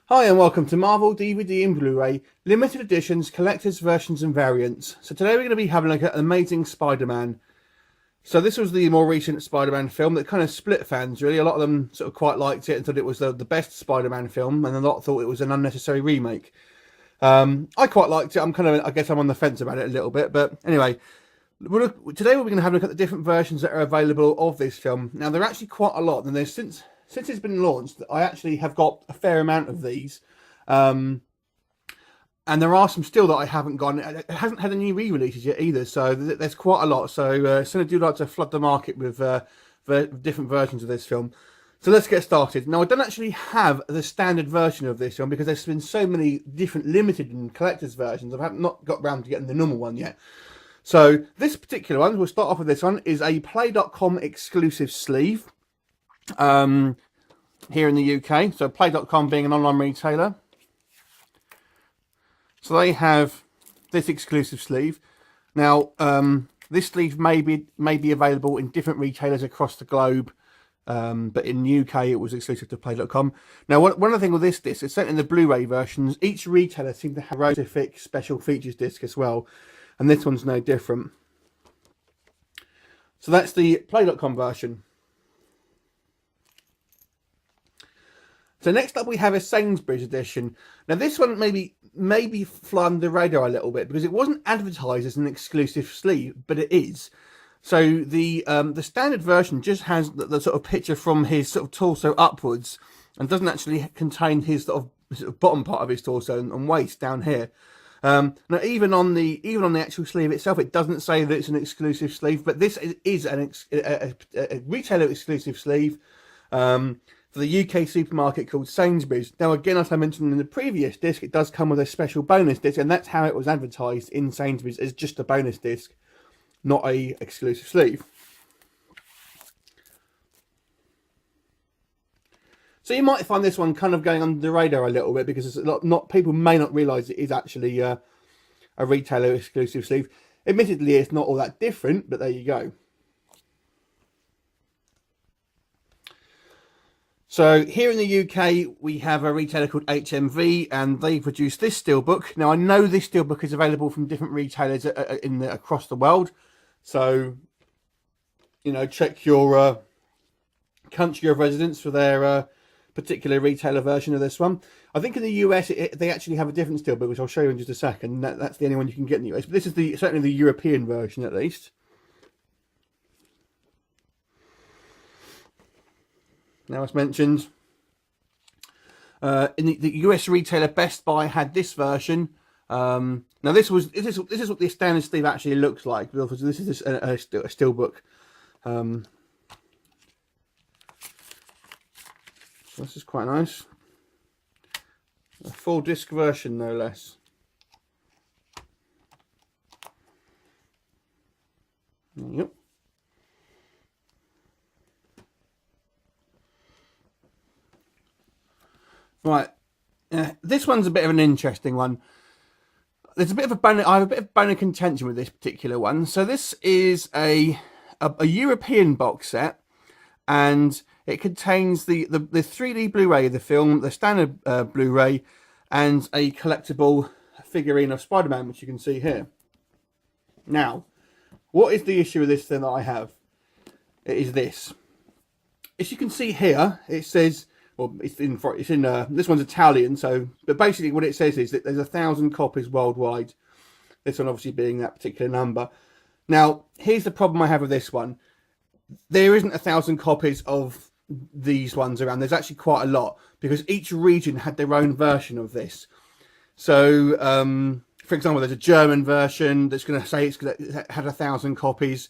Hi and welcome to Marvel DVD and Blu-ray limited editions, collectors, versions and variants. So today we're going to be having a look at Amazing Spider-Man. So this was the more recent Spider-Man film that kind of split fans really. A lot of them sort of quite liked it and thought it was the best Spider-Man film, and a lot thought it was an unnecessary remake. I quite liked it. I guess I'm on the fence about it a little bit, but anyway. Today we're going to have a look at the different versions that are available of this film. Now there are actually quite a lot, and there's since it's been launched, I actually have got a fair amount of these, and there are some still that I haven't got. It hasn't had any re-releases yet either, so there's quite a lot. So I do like to flood the market with different versions of this film. So let's get started. Now I don't actually have the standard version of this film because there's been so many different limited and collector's versions. I've not got around to getting the normal one yet. So this particular one, we'll start off with this one, is a Play.com exclusive sleeve here in the UK. So Play.com being an online retailer. So they have this exclusive sleeve. Now, this sleeve may be available in different retailers across the globe, but in the UK it was exclusive to Play.com. Now, one of the things with this disc, it's certainly in the Blu-ray versions, each retailer seems to have a specific special features disc as well. And this one's no different. So that's the Play.com version. So next up we have a Sainsbury's edition. Now this one maybe fly under the radar a little bit because it wasn't advertised as an exclusive sleeve, but it is. So the standard version just has the sort of picture from his sort of torso upwards, and doesn't actually contain his sort of bottom part of his torso and waist down here. Now, even on the actual sleeve itself, it doesn't say that it's an exclusive sleeve, but this is a retailer exclusive sleeve for the UK supermarket called Sainsbury's. Now, again, as I mentioned in the previous disc, it does come with a special bonus disc, and that's how it was advertised in Sainsbury's, as just a bonus disc, not a exclusive sleeve. So you might find this one kind of going under the radar a little bit because it's people may not realise it is actually a retailer exclusive sleeve. Admittedly, it's not all that different, but there you go. So here in the UK, we have a retailer called HMV, and they produce this steelbook. Now I know this steelbook is available from different retailers across the world. So, you know, check your country of residence for their particular retailer version of this one. I think in the US they actually have a different steelbook, which I'll show you in just a second. That's the only one you can get in the US, but this is certainly the European version at least. Now, as mentioned, in the US retailer Best Buy had this version. Now this is what the standard sleeve actually looks like. This is a steelbook. So this is quite nice. A full disc version, no less. Yep. Right. This one's a bit of an interesting one. There's a bit of a bone. I have a bit of bone of contention with this particular one. So this is a European box set, and it contains the 3D Blu-ray of the film, the standard Blu-ray, and a collectible figurine of Spider-Man, which you can see here. Now, what is the issue with this thing that I have? It is this. As you can see here, it says, well, this one's Italian, so, but basically what it says is that there's 1,000 copies worldwide. This one obviously being that particular number. Now, here's the problem I have with this one. There isn't 1,000 copies of these ones around. There's actually quite a lot because each region had their own version of this. So for example, there's a German version that's going to say it had 1,000 copies.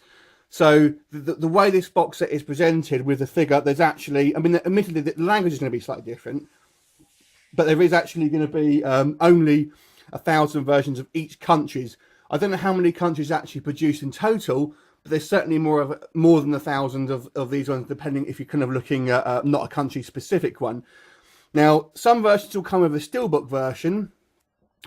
So the way this box set is presented with the figure, there's actually, I mean, admittedly the language is going to be slightly different, but there is actually going to be only 1,000 versions of each country's. I don't know how many countries actually produce in total, but there's certainly more than 1,000 of these ones, depending if you're kind of looking at not a country specific one. Now, some versions will come with a steelbook version,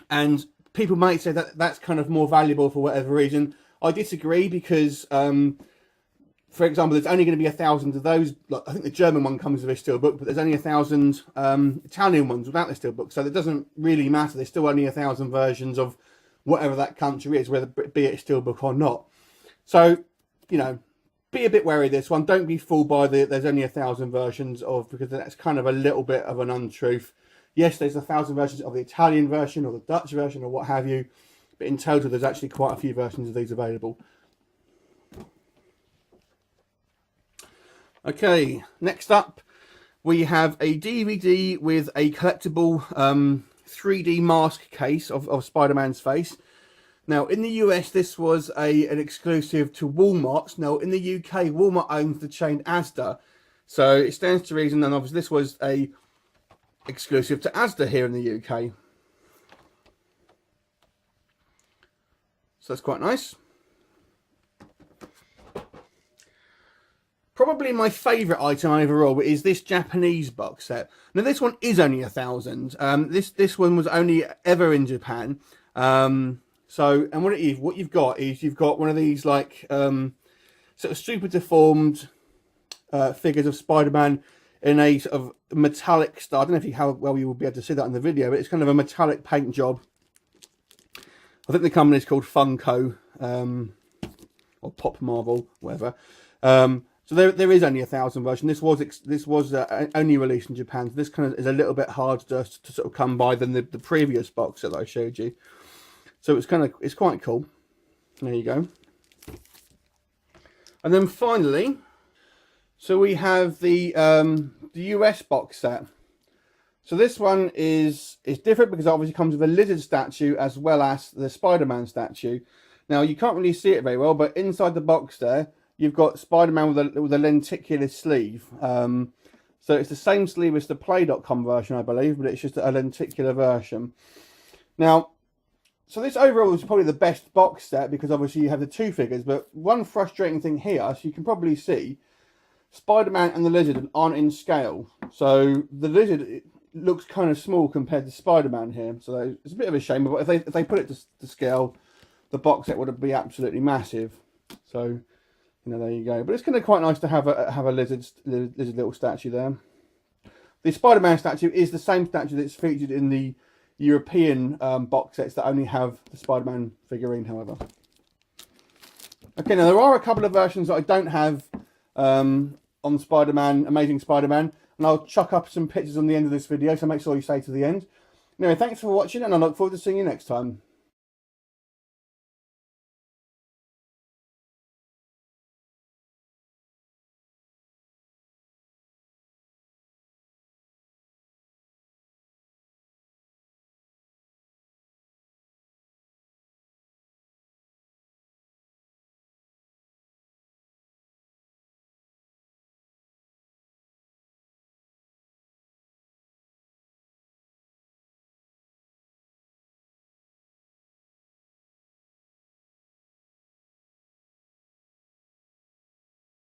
and people might say that that's kind of more valuable for whatever reason. I disagree because, for for example, there's only going to be 1,000 of those. Like, I think the German one comes with a steelbook, but there's only 1,000 Italian ones without the steelbook. So it doesn't really matter. There's still only 1,000 versions of whatever that country is, whether be it steelbook or not. So, you know, be a bit wary of this one. Don't be fooled by there's only 1,000 versions of, because that's kind of a little bit of an untruth. Yes, there's 1,000 versions of the Italian version or the Dutch version or what have you, but in total there's actually quite a few versions of these available. Okay, next up we have a DVD with a collectible 3D mask case of Spider-Man's face. Now, in the US, this was an exclusive to Walmart. Now, in the UK, Walmart owns the chain Asda. So it stands to reason, and obviously this was a exclusive to Asda here in the UK. So that's quite nice. Probably my favourite item overall is this Japanese box set. Now, this one is only 1,000. This one was only ever in Japan. So, and what you've got is you've got one of these like sort of super deformed figures of Spider-Man in a sort of metallic style. I don't know how well you will be able to see that in the video, but it's kind of a metallic paint job. I think the company is called Funko or Pop Marvel, whatever. So there is only 1,000 version. This was only released in Japan. So this kind of is a little bit harder to sort of come by than the previous box that I showed you. So it's quite cool. There you go. And then finally, so we have the US box set. So this one is different because it obviously comes with a lizard statue as well as the Spider-Man statue. Now you can't really see it very well, but inside the box there, you've got Spider-Man with a lenticular sleeve. So it's the same sleeve as the Play.com version, I believe, but it's just a lenticular version. Now, so this overall is probably the best box set because obviously you have the two figures, but one frustrating thing here, so you can probably see, Spider-Man and the Lizard aren't in scale. So the Lizard looks kind of small compared to Spider-Man here. So it's a bit of a shame, but if they put it to scale, the box set would be absolutely massive. So, you know, there you go. But it's kind of quite nice to have a lizard little statue there. The Spider-Man statue is the same statue that's featured in the European box sets that only have the Spider-Man figurine, however. Okay, now there are a couple of versions that I don't have on Spider-Man, Amazing Spider-Man, and I'll chuck up some pictures on the end of this video, so make sure you stay to the end. Anyway, thanks for watching, and I look forward to seeing you next time.